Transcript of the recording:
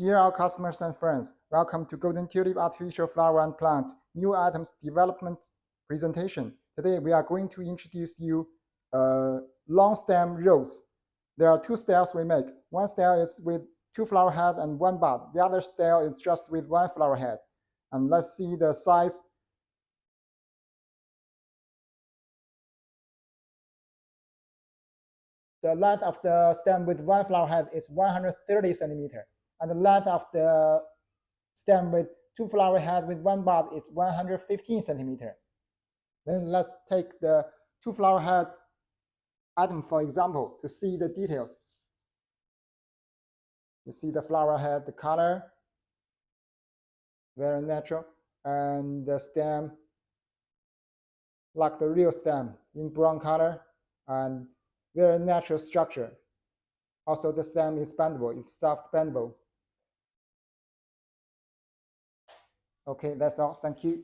Dear our customers and friends, welcome to Golden Tulip Artificial Flower and Plant New Items Development presentation. Today we are going to introduce you long stem rose. There are two styles we make. One style is with two flower head and one bud. The other style is just with one flower head. And let's see the size. The length of the stem with one flower head is 130 centimeter, and the length of the stem with two flower head with one bud is 115 centimeter. Then let's take the two flower head item for example to see the details. You see the flower head, the color, very natural, and the stem like the real stem in brown color and very natural structure. Also the stem is bendable, it's soft bendable. Okay, that's all. Thank you.